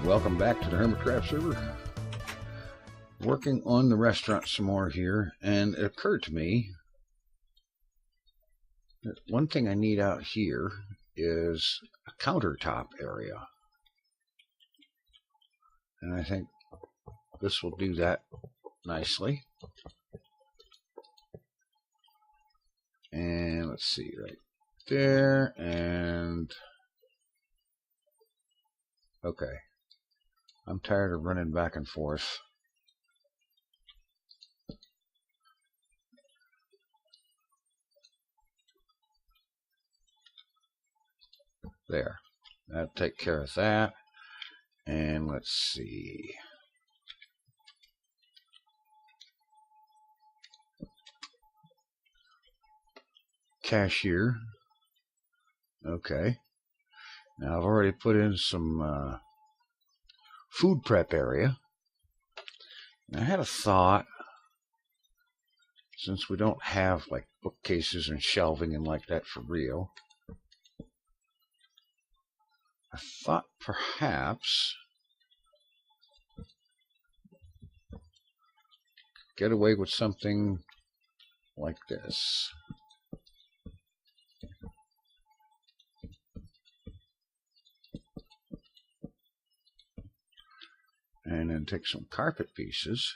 Welcome back to the Hermitcraft server. Working on the restaurant some more here, and it occurred to me that one thing I need out here is a countertop area. And I think this will do that nicely. And let's see, right there, and okay. I'm tired of running back and forth. There. That'll take care of that. And let's see. Cashier. Okay. Now I've already put in some food prep area. And I had a thought, since we don't have like bookcases and shelving and like that for real, I thought perhaps get away with something like this. And then take some carpet pieces.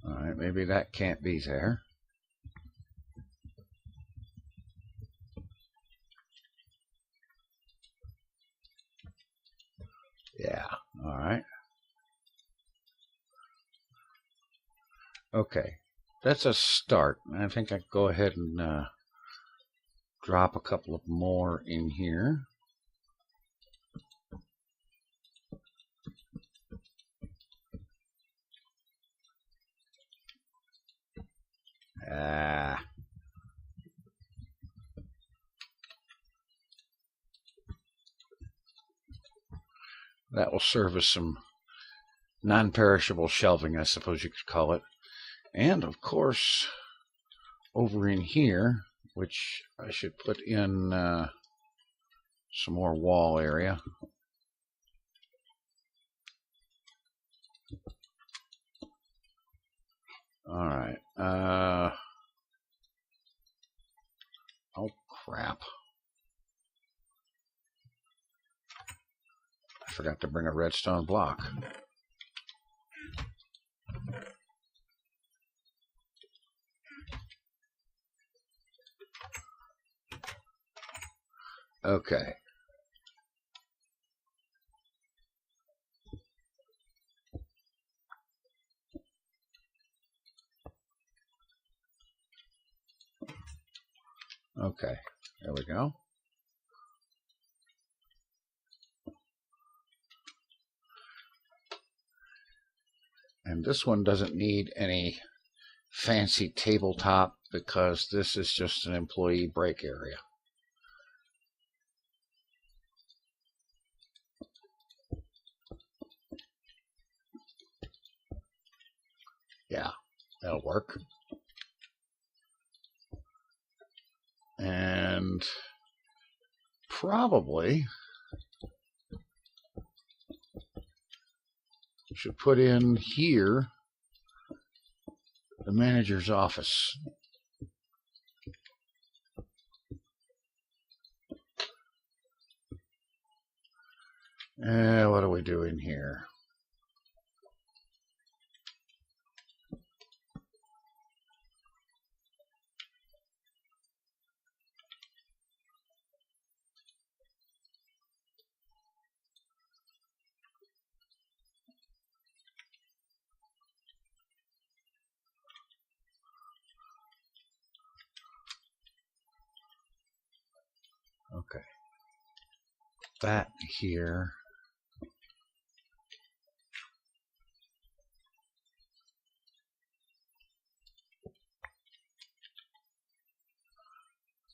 Alright, maybe that can't be there. Yeah, alright. Okay, that's a start. I think I can go ahead and drop a couple of more in here. That will serve as some non-perishable shelving, I suppose you could call it. And of course, over in here, which I should put in some more wall area. Alright. Oh, crap. I forgot to bring a redstone block. Okay. Okay, there we go. And this one doesn't need any fancy tabletop because this is just an employee break area. Yeah, that'll work. And probably should put in here the manager's office. What are we doing here? Okay. That here.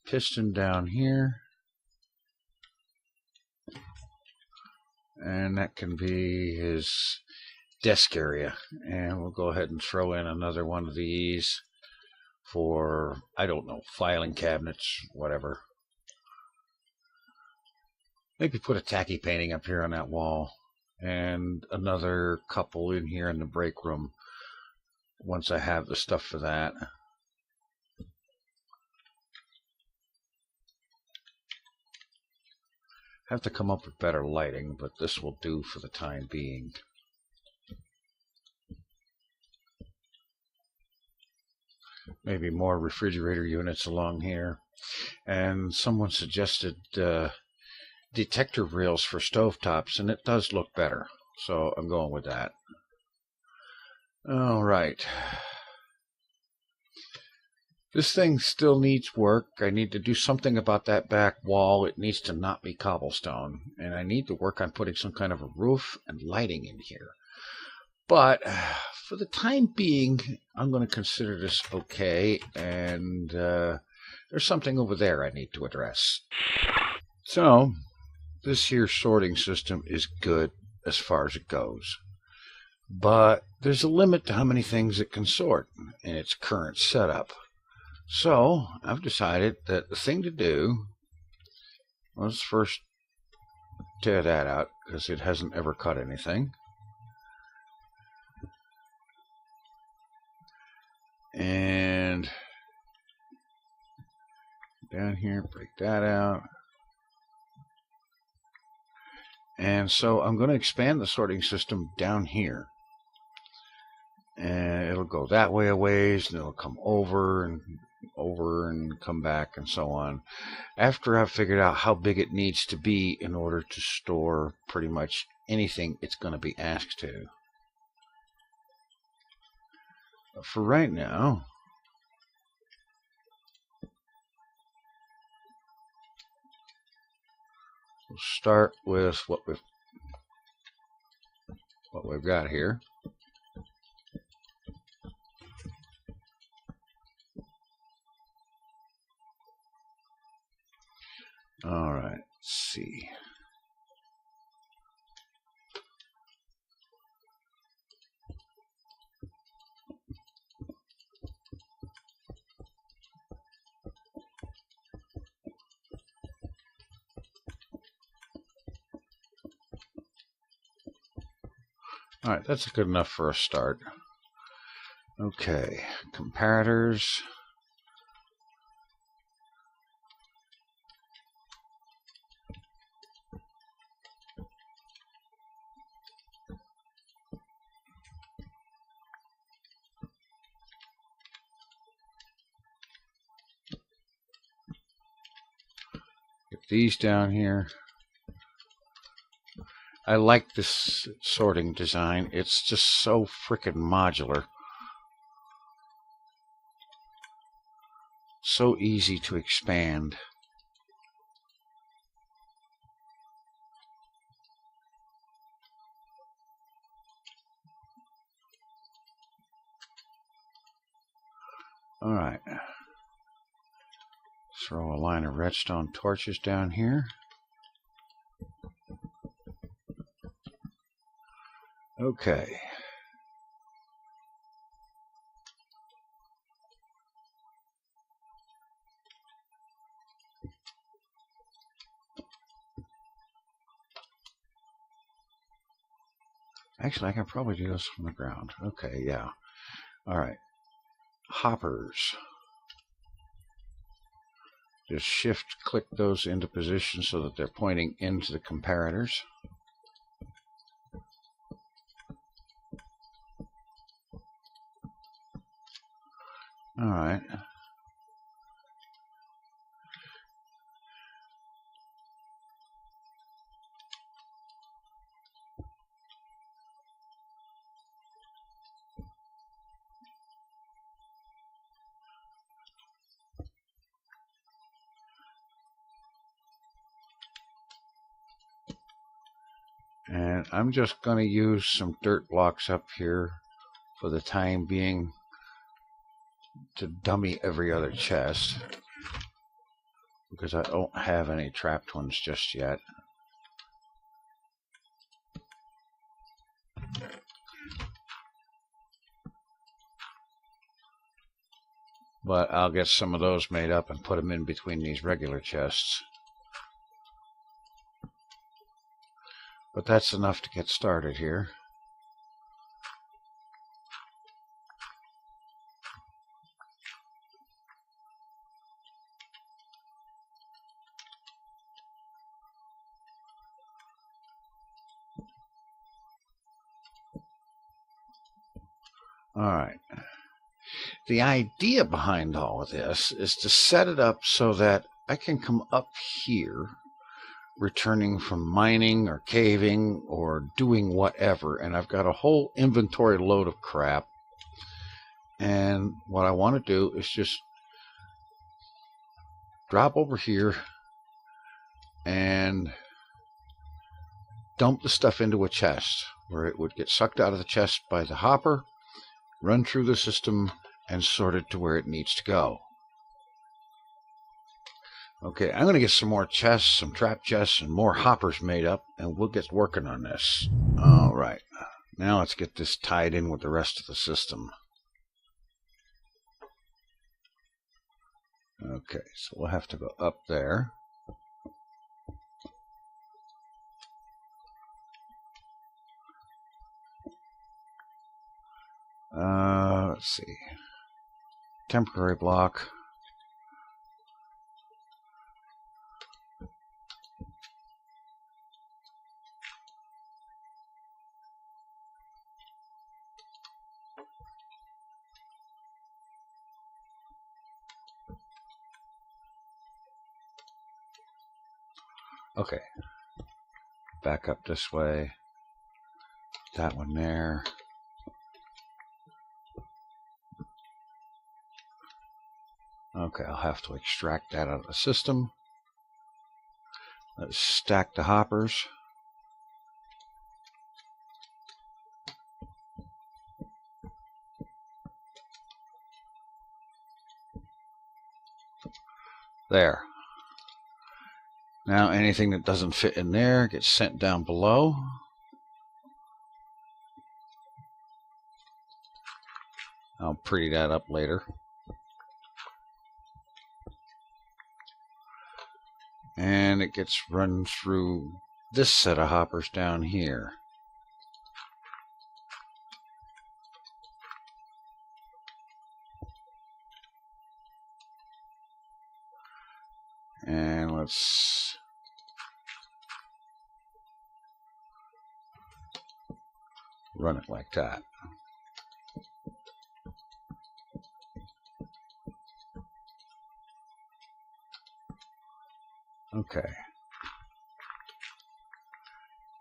Piston down here. And that can be his desk area. And we'll go ahead and throw in another one of these for, I don't know, filing cabinets, whatever. Maybe put a tacky painting up here on that wall, and another couple in here in the break room once I have the stuff for that. Have to come up with better lighting, but this will do for the time being. Maybe more refrigerator units along here. And someone suggested detector rails for stovetops, and it does look better. So I'm going with that. All right. This thing still needs work. I need to do something about that back wall. It needs to not be cobblestone. And I need to work on putting some kind of a roof and lighting in here. But for the time being, I'm going to consider this okay. And there's something over there I need to address. So this here sorting system is good as far as it goes. But there's a limit to how many things it can sort in its current setup. So I've decided that the thing to do, let's first tear that out because it hasn't ever cut anything. And down here, break that out. And so I'm going to expand the sorting system down here. And it'll go that way a ways, and it'll come over and come back and so on. After I've figured out how big it needs to be in order to store pretty much anything it's going to be asked to. But for right now, we'll start with what we've got here. All right, let's see. All right, that's good enough for a start. Okay, comparators. Get these down here. I like this sorting design. It's just so frickin' modular. So easy to expand. All right. Throw a line of redstone torches down here. Okay. Actually, I can probably do this from the ground. Okay, yeah. All right. Hoppers. Just shift-click those into position so that they're pointing into the comparators. All right. And I'm just going to use some dirt blocks up here for the time being to dummy every other chest, because I don't have any trapped ones just yet. but I'll get some of those made up and put them in between these regular chests. But that's enough to get started here. Alright. The idea behind all of this is to set it up so that I can come up here, returning from mining or caving or doing whatever, and I've got a whole inventory load of crap. And what I want to do is just drop over here and dump the stuff into a chest, where it would get sucked out of the chest by the hopper, run through the system, and sort it to where it needs to go. Okay, I'm going to get some more chests, some trap chests, and more hoppers made up, and we'll get working on this. Alright, now let's get this tied in with the rest of the system. Okay, so we'll have to go up there. Let's see. Temporary block. Okay. Back up this way. That one there. Okay, I'll have to extract that out of the system. Let's stack the hoppers. There. Now anything that doesn't fit in there gets sent down below. I'll pretty that up later. And it gets run through this set of hoppers down here. And let's run it like that. Okay.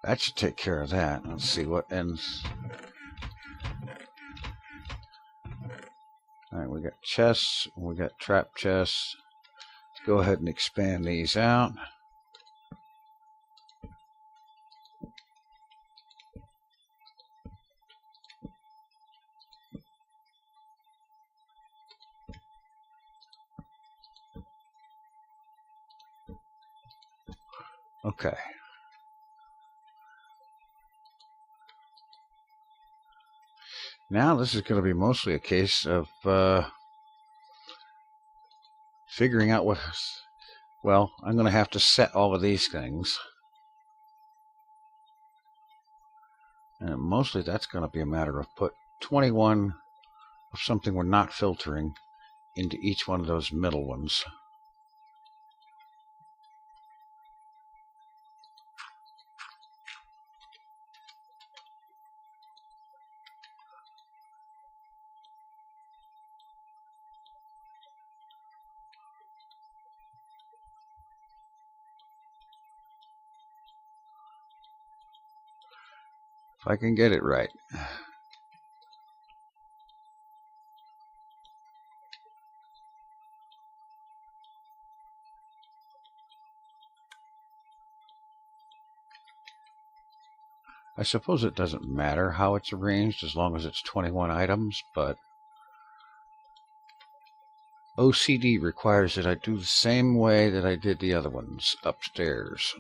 That should take care of that. Let's see what ends. Alright, we got chests, we got trap chests. Let's go ahead and expand these out. Okay. Now this is going to be mostly a case of figuring out what... Well, I'm going to have to set all of these things. And mostly that's going to be a matter of put 21 of something we're not filtering into each one of those middle ones. If I can get it right. I suppose it doesn't matter how it's arranged as long as it's 21 items, but OCD requires that I do the same way that I did the other ones upstairs.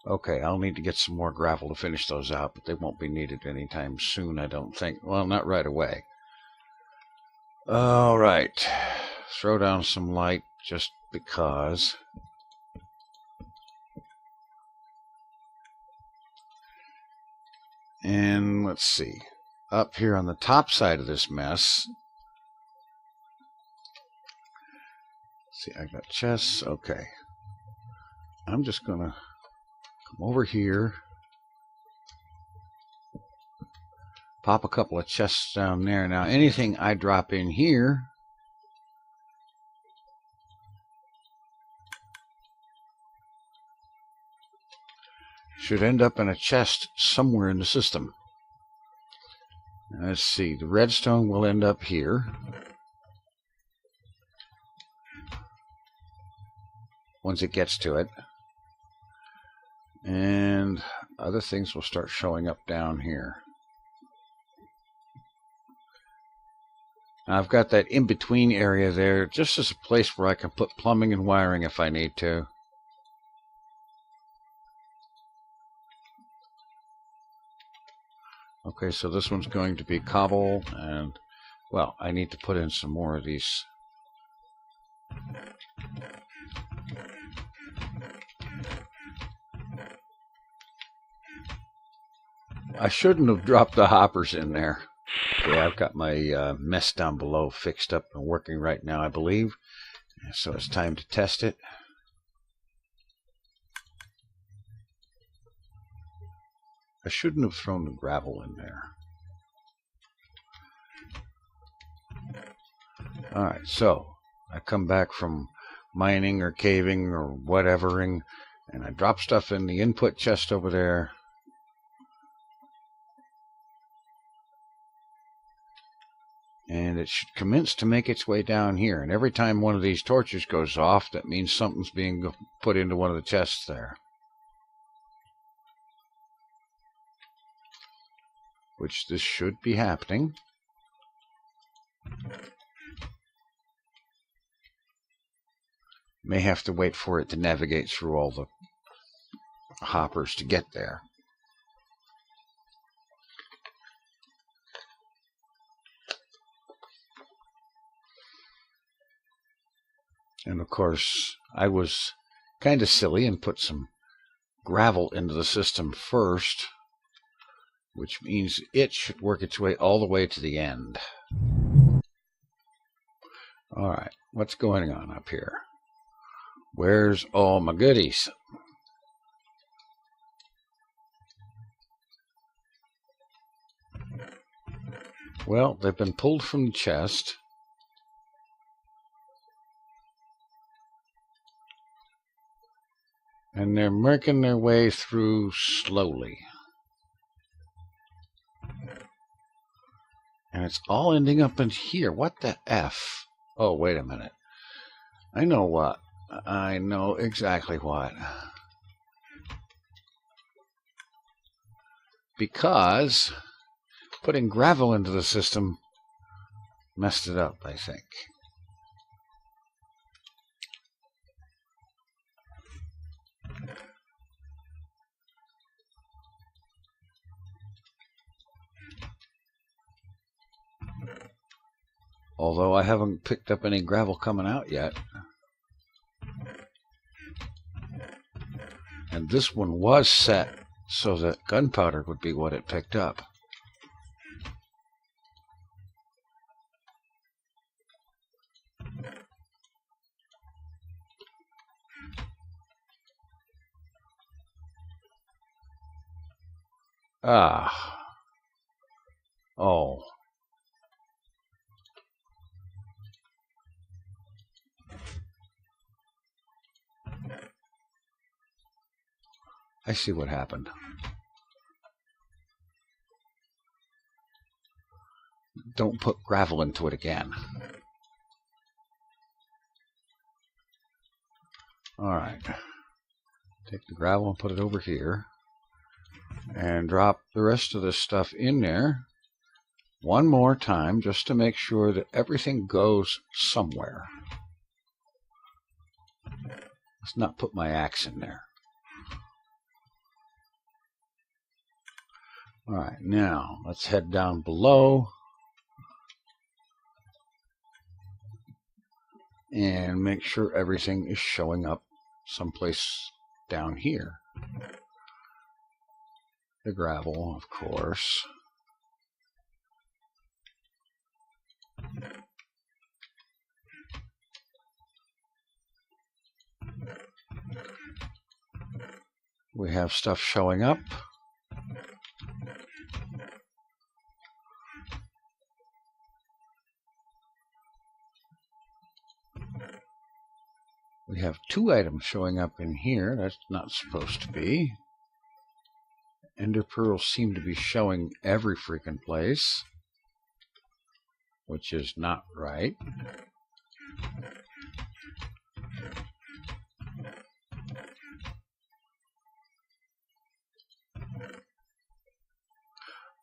Okay, I'll need to get some more gravel to finish those out, but they won't be needed anytime soon, I don't think. Well, not right away. All right, throw down some light just because. And let's see, up here on the top side of this mess, see, I got chests. Okay, I'm just gonna come over here, pop a couple of chests down there. Now anything I drop in here should end up in a chest somewhere in the system. Let's see, the redstone will end up here. Once it gets to it. And other things will start showing up down here. Now I've got that in-between area there just as a place where I can put plumbing and wiring if I need to. Okay, so this one's going to be cobble, and, well, I need to put in some more of these. I shouldn't have dropped the hoppers in there. Okay, I've got my mess down below fixed up and working right now, I believe. So it's time to test it. I shouldn't have thrown the gravel in there. Alright, so I come back from mining or caving or whatevering, and I drop stuff in the input chest over there. And it should commence to make its way down here. And every time one of these torches goes off, that means something's being put into one of the chests there. Which this should be happening. May have to wait for it to navigate through all the hoppers to get there. And of course, I was kind of silly and put some gravel into the system first, which means it should work its way all the way to the end. Alright, what's going on up here? Where's all my goodies? Well, they've been pulled from the chest. And they're making their way through slowly. And it's all ending up in here. What the F? Oh, wait a minute. I know what. I know exactly what. Because putting gravel into the system messed it up, I think. Although I haven't picked up any gravel coming out yet. And this one was set so that gunpowder would be what it picked up. Ah. Oh. I see what happened. Don't put gravel into it again. Alright. Take the gravel and put it over here. And drop the rest of this stuff in there one more time just to make sure that everything goes somewhere. Let's not put my axe in there. Alright, now let's head down below and make sure everything is showing up someplace down here. The gravel, of course. We have stuff showing up. We have 2 items showing up in here. That's not supposed to be. Ender pearls seem to be showing every freaking place, which is not right.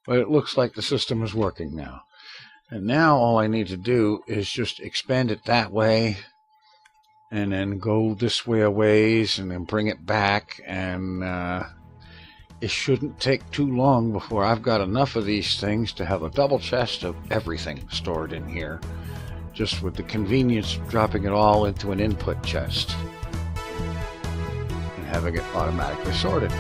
But it looks like the system is working now. And now all I need to do is just expand it that way, and then go this way a ways, and then bring it back, and it shouldn't take too long before I've got enough of these things to have a double chest of everything stored in here, just with the convenience of dropping it all into an input chest and having it automatically sorted.